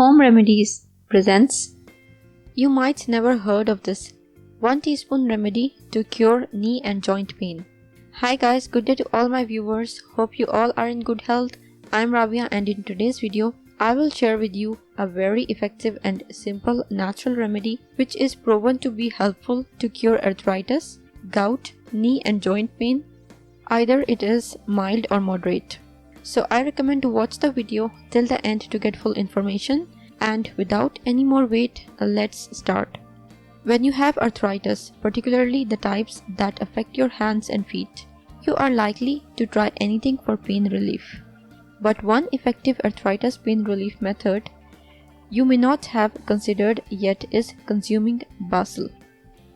Home Remedies presents. You might never heard of this 1 teaspoon remedy to cure knee and joint pain. Hi guys, good day to all my viewers. Hope you all are in good health. I'm Rabia and in today's video, I will share with you a very effective and simple natural remedy which is proven to be helpful to cure arthritis, gout, knee and joint pain. Either it is mild or moderate. So I recommend to watch the video till the end to get full information, and without any more wait, let's start. When you have arthritis, particularly the types that affect your hands and feet, you are likely to try anything for pain relief. But one effective arthritis pain relief method you may not have considered yet is consuming basil.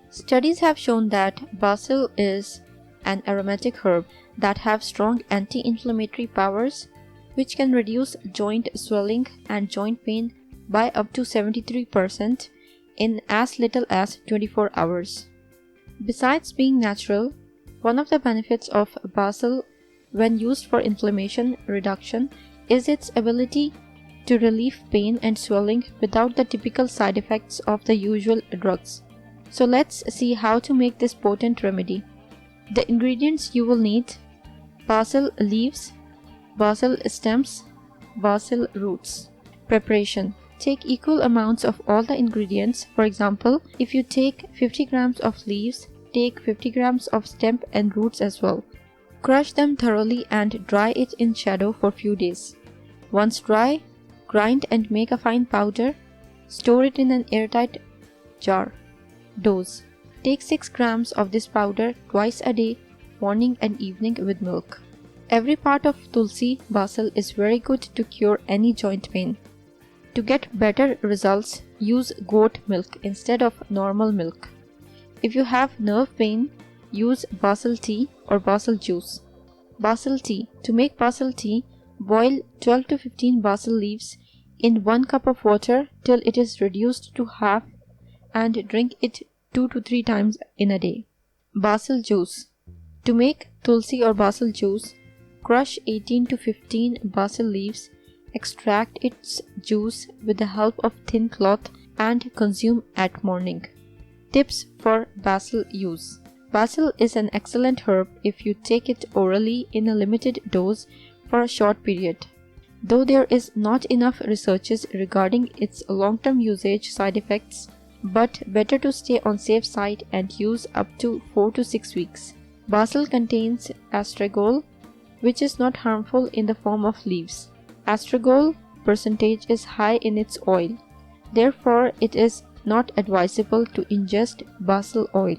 Studies have shown that basil is an aromatic herb that have strong anti-inflammatory powers which can reduce joint swelling and joint pain by up to 73% in as little as 24 hours. Besides being natural, one of the benefits of basil when used for inflammation reduction is its ability to relieve pain and swelling without the typical side effects of the usual drugs. So let's see how to make this potent remedy. The ingredients you will need: basil leaves, basil stems, basil roots. Preparation: take equal amounts of all the ingredients. For example, if you take 50 grams of leaves, take 50 grams of stem and roots as well. Crush them thoroughly and dry it in shadow for few days. Once dry, grind and make a fine powder. Store it in an airtight jar. Dose: take 6 grams of this powder twice a day, morning and evening with milk. Every part of tulsi basil is very good to cure any joint pain. To get better results, use goat milk instead of normal milk. If you have nerve pain, use basil tea or basil juice. Basil tea. To make basil tea, boil 12 to 15 basil leaves in 1 cup of water till it is reduced to half and drink it 2 to 3 times in a day. Basil juice. To make tulsi or basil juice, crush 18 to 15 basil leaves, extract its juice with the help of thin cloth and consume at morning. Tips for basil use. Basil is an excellent herb if you take it orally in a limited dose for a short period. Though there is not enough researches regarding its long-term usage side effects, but better to stay on safe side and use up to 4 to 6 weeks. Basil contains astragol, which is not harmful in the form of leaves. Astragol percentage is high in its oil. Therefore, it is not advisable to ingest basil oil.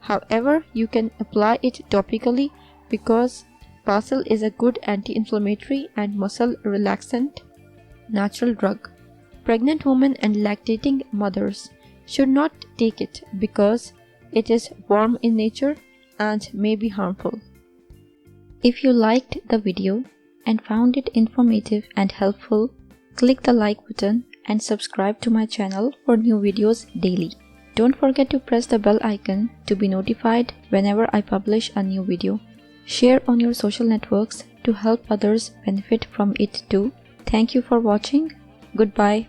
However, you can apply it topically because basil is a good anti-inflammatory and muscle relaxant natural drug. Pregnant women and lactating mothers should not take it because it is warm in nature and may be harmful. If you liked the video and found it informative and helpful, click the like button and subscribe to my channel for new videos daily. Don't forget to press the bell icon to be notified whenever I publish a new video. Share on your social networks to help others benefit from it too. Thank you for watching. Goodbye.